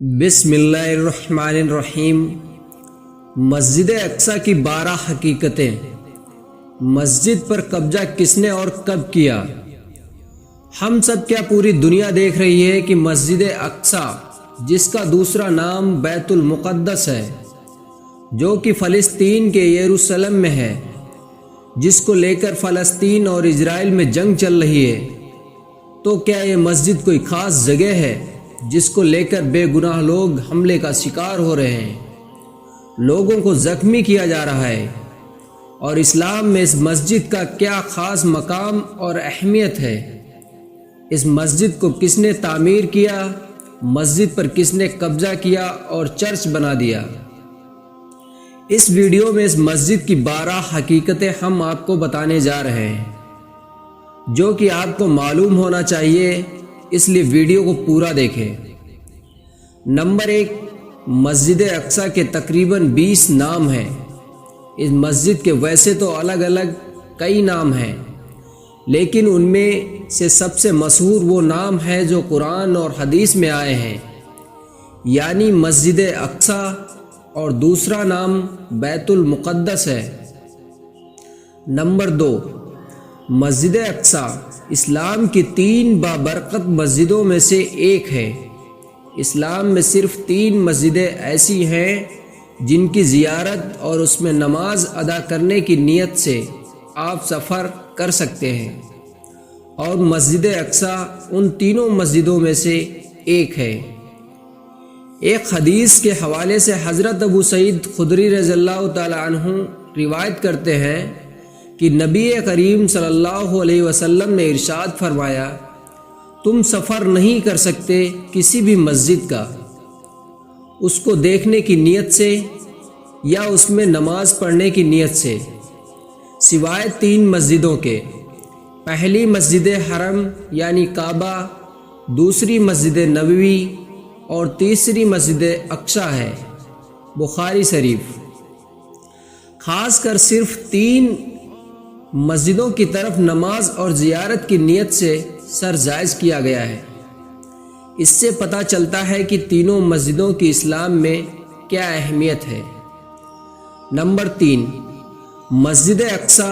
بسم اللہ الرحمن الرحیم۔ مسجد اقصی کی 12 حقیقتیں۔ مسجد پر قبضہ کس نے اور کب کیا؟ ہم سب کیا پوری دنیا دیکھ رہی ہے کہ مسجد اقصی، جس کا دوسرا نام بیت المقدس ہے، جو کہ فلسطین کے یروشلم میں ہے، جس کو لے کر فلسطین اور اسرائیل میں جنگ چل رہی ہے، تو کیا یہ مسجد کوئی خاص جگہ ہے جس کو لے کر بے گناہ لوگ حملے کا شکار ہو رہے ہیں، لوگوں کو زخمی کیا جا رہا ہے؟ اور اسلام میں اس مسجد کا کیا خاص مقام اور اہمیت ہے؟ اس مسجد کو کس نے تعمیر کیا؟ مسجد پر کس نے قبضہ کیا اور چرچ بنا دیا؟ اس ویڈیو میں اس مسجد کی 12 حقیقتیں ہم آپ کو بتانے جا رہے ہیں، جو کہ آپ کو معلوم ہونا چاہیے، اس لیے ویڈیو کو پورا دیکھیں۔ نمبر 1، مسجد اقصی کے تقریباً 20 نام ہیں۔ اس مسجد کے ویسے تو الگ الگ کئی نام ہیں، لیکن ان میں سے سب سے مشہور وہ نام ہے جو قرآن اور حدیث میں آئے ہیں، یعنی مسجد اقصی، اور دوسرا نام بیت المقدس ہے۔ نمبر 2، مسجد اقصی اسلام کی 3 بابرکت مسجدوں میں سے ایک ہے۔ اسلام میں صرف 3 مسجدیں ایسی ہیں جن کی زیارت اور اس میں نماز ادا کرنے کی نیت سے آپ سفر کر سکتے ہیں، اور مسجد اقصی ان تینوں مسجدوں میں سے ایک ہے۔ ایک حدیث کے حوالے سے حضرت ابو سعید خدری رضی اللہ تعالی عنہ روایت کرتے ہیں کہ نبی کریم صلی اللہ علیہ وسلم نے ارشاد فرمایا، تم سفر نہیں کر سکتے کسی بھی مسجد کا، اس کو دیکھنے کی نیت سے یا اس میں نماز پڑھنے کی نیت سے، سوائے 3 مسجدوں کے۔ پہلی مسجد حرم یعنی کعبہ، دوسری مسجد نبوی، اور تیسری مسجد اقصی ہے۔ بخاری شریف۔ خاص کر صرف 3 مسجدوں کی طرف نماز اور زیارت کی نیت سے سر زائز کیا گیا ہے۔ اس سے پتہ چلتا ہے کہ تینوں مسجدوں کی اسلام میں کیا اہمیت ہے۔ نمبر 3، مسجد اقصی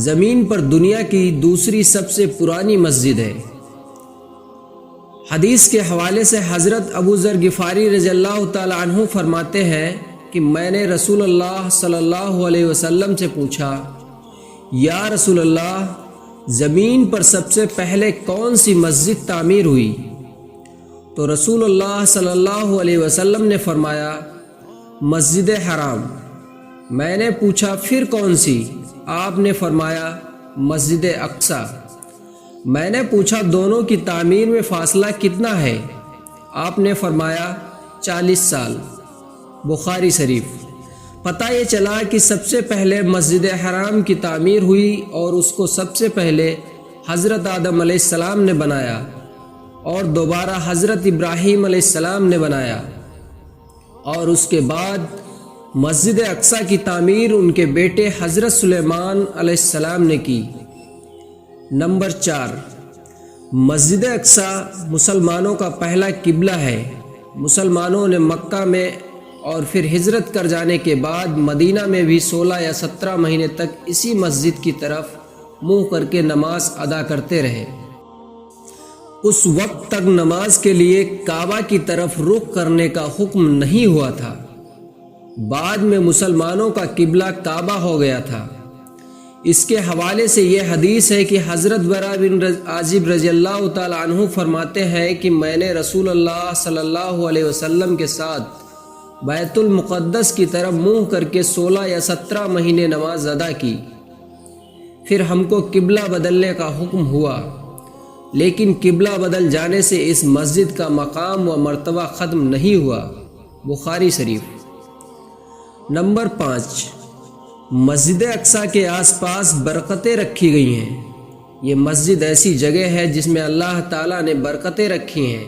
زمین پر دنیا کی دوسری سب سے پرانی مسجد ہے۔ حدیث کے حوالے سے حضرت ابو ذر غفاری رضی اللہ تعالی عنہ فرماتے ہیں کہ میں نے رسول اللہ صلی اللہ علیہ وسلم سے پوچھا، یا رسول اللہ، زمین پر سب سے پہلے کون سی مسجد تعمیر ہوئی؟ تو رسول اللہ صلی اللہ علیہ وسلم نے فرمایا، مسجد حرام۔ میں نے پوچھا پھر کون سی؟ آپ نے فرمایا، مسجد اقصی۔ میں نے پوچھا دونوں کی تعمیر میں فاصلہ کتنا ہے؟ آپ نے فرمایا 40 سال۔ بخاری شریف۔ پتہ یہ چلا کہ سب سے پہلے مسجد حرام کی تعمیر ہوئی اور اس کو سب سے پہلے حضرت آدم علیہ السلام نے بنایا، اور دوبارہ حضرت ابراہیم علیہ السلام نے بنایا، اور اس کے بعد مسجد اقصی کی تعمیر ان کے بیٹے حضرت سلیمان علیہ السلام نے کی۔ نمبر 4، مسجد اقصی مسلمانوں کا پہلا قبلہ ہے۔ مسلمانوں نے مکہ میں اور پھر ہجرت کر جانے کے بعد مدینہ میں بھی 16 یا 17 مہینے تک اسی مسجد کی طرف منہ کر کے نماز ادا کرتے رہے۔ اس وقت تک نماز کے لیے کعبہ کی طرف رخ کرنے کا حکم نہیں ہوا تھا۔ بعد میں مسلمانوں کا قبلہ کعبہ ہو گیا تھا۔ اس کے حوالے سے یہ حدیث ہے کہ حضرت برا بن عازب رضی اللہ تعالی عنہ فرماتے ہیں کہ میں نے رسول اللہ صلی اللہ علیہ وسلم کے ساتھ بیت المقدس کی طرف منہ کر کے 16 یا 17 مہینے نماز ادا کی، پھر ہم کو قبلہ بدلنے کا حکم ہوا، لیکن قبلہ بدل جانے سے اس مسجد کا مقام و مرتبہ ختم نہیں ہوا۔ بخاری شریف۔ نمبر 5، مسجد اقصی کے آس پاس برکتیں رکھی گئی ہیں۔ یہ مسجد ایسی جگہ ہے جس میں اللہ تعالیٰ نے برکتیں رکھی ہیں۔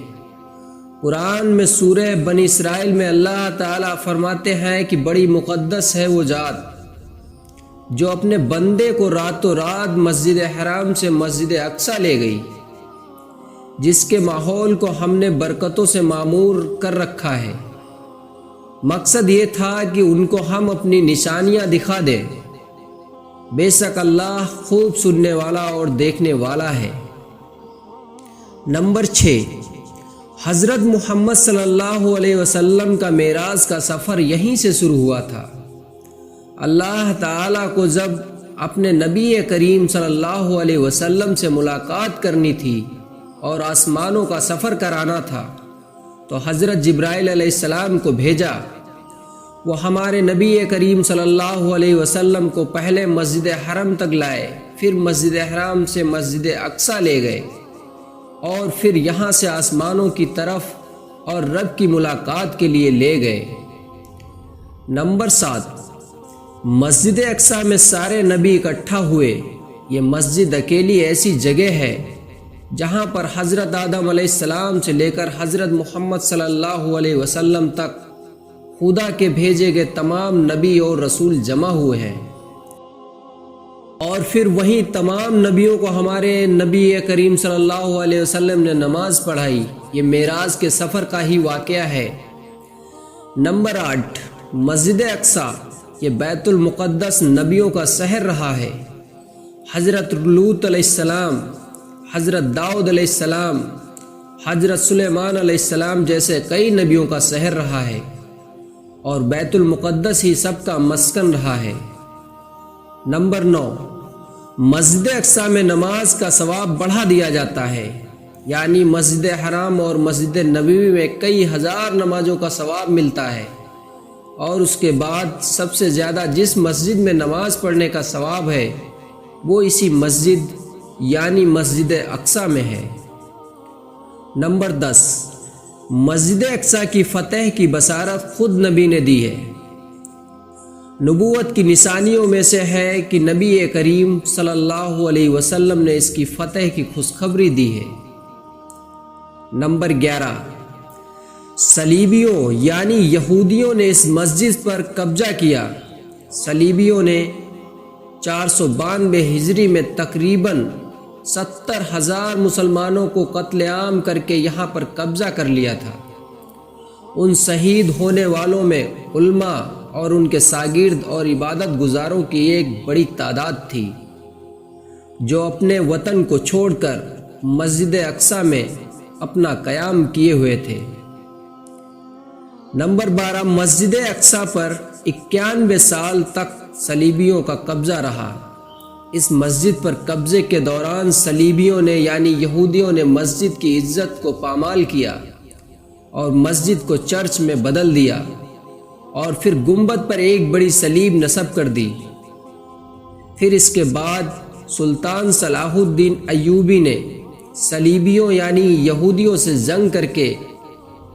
قرآن میں سورہ بنی اسرائیل میں اللہ تعالیٰ فرماتے ہیں کہ بڑی مقدس ہے وہ ذات جو اپنے بندے کو راتوں رات مسجد حرام سے مسجد اقصی لے گئی۔ جس کے ماحول کو ہم نے برکتوں سے معمور کر رکھا ہے۔ مقصد یہ تھا کہ ان کو ہم اپنی نشانیاں دکھا دیں۔ بے شک اللہ خوب سننے والا اور دیکھنے والا ہے۔ نمبر 6، حضرت محمد صلی اللہ علیہ وسلم کا معراج کا سفر یہیں سے شروع ہوا تھا۔ اللہ تعالیٰ کو جب اپنے نبی کریم صلی اللہ علیہ وسلم سے ملاقات کرنی تھی اور آسمانوں کا سفر کرانا تھا تو حضرت جبرائیل علیہ السلام کو بھیجا۔ وہ ہمارے نبی کریم صلی اللہ علیہ وسلم کو پہلے مسجد حرم تک لائے، پھر مسجد حرام سے مسجد اقصی لے گئے اور پھر یہاں سے آسمانوں کی طرف اور رب کی ملاقات کے لیے لے گئے۔ نمبر 7، مسجد اقصی میں سارے نبی اکٹھا ہوئے۔ یہ مسجد اکیلی ایسی جگہ ہے جہاں پر حضرت آدم علیہ السلام سے لے کر حضرت محمد صلی اللہ علیہ وسلم تک خدا کے بھیجے گئے تمام نبی اور رسول جمع ہوئے ہیں، اور پھر وہیں تمام نبیوں کو ہمارے نبی کریم صلی اللہ علیہ وسلم نے نماز پڑھائی۔ یہ معراج کے سفر کا ہی واقعہ ہے۔ نمبر 8، مسجد اقصی، یہ بیت المقدس نبیوں کا شہر رہا ہے۔ حضرت لوط علیہ السلام، حضرت داؤد علیہ السلام، حضرت سلیمان علیہ السلام جیسے کئی نبیوں کا شہر رہا ہے، اور بیت المقدس ہی سب کا مسکن رہا ہے۔ نمبر 9، مسجد اقصی میں نماز کا ثواب بڑھا دیا جاتا ہے، یعنی مسجد حرام اور مسجد نبوی میں کئی ہزار نمازوں کا ثواب ملتا ہے، اور اس کے بعد سب سے زیادہ جس مسجد میں نماز پڑھنے کا ثواب ہے وہ اسی مسجد یعنی مسجد اقصی میں ہے۔ نمبر 10، مسجد اقصی کی فتح کی بشارت خود نبی نے دی ہے۔ نبوت کی نشانیوں میں سے ہے کہ نبی کریم صلی اللہ علیہ وسلم نے اس کی فتح کی خوشخبری دی ہے۔ نمبر 11، صلیبیوں یعنی یہودیوں نے اس مسجد پر قبضہ کیا۔ صلیبیوں نے 492 ہجری میں تقریباً 70,000 مسلمانوں کو قتل عام کر کے یہاں پر قبضہ کر لیا تھا۔ ان شہید ہونے والوں میں علماء اور ان کے شاگرد اور عبادت گزاروں کی ایک بڑی تعداد تھی جو اپنے وطن کو چھوڑ کر مسجد اقصی میں اپنا قیام کیے ہوئے تھے۔ نمبر 12، مسجد اقصی پر 91 سال تک صلیبیوں کا قبضہ رہا۔ اس مسجد پر قبضے کے دوران صلیبیوں نے یعنی یہودیوں نے مسجد کی عزت کو پامال کیا اور مسجد کو چرچ میں بدل دیا، اور پھر گنبد پر ایک بڑی صلیب نصب کر دی۔ پھر اس کے بعد سلطان صلاح الدین ایوبی نے صلیبیوں یعنی یہودیوں سے جنگ کر کے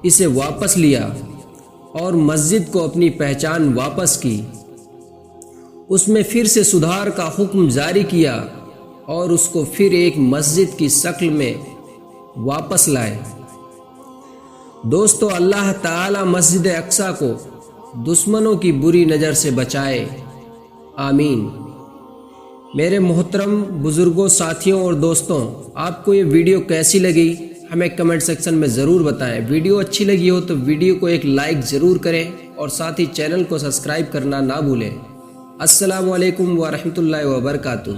اسے واپس لیا اور مسجد کو اپنی پہچان واپس کی۔ اس میں پھر سے سدھار کا حکم جاری کیا اور اس کو پھر ایک مسجد کی شکل میں واپس لائے۔ دوستو، اللہ تعالی مسجد اقصی کو دشمنوں کی بری نظر سے بچائے، آمین۔ میرے محترم بزرگوں، ساتھیوں اور دوستوں، آپ کو یہ ویڈیو کیسی لگی ہمیں کمنٹ سیکشن میں ضرور بتائیں۔ ویڈیو اچھی لگی ہو تو ویڈیو کو ایک لائک ضرور کریں اور ساتھ ہی چینل کو سبسکرائب کرنا نہ بھولیں۔ السلام علیکم ورحمۃ اللہ وبرکاتہ۔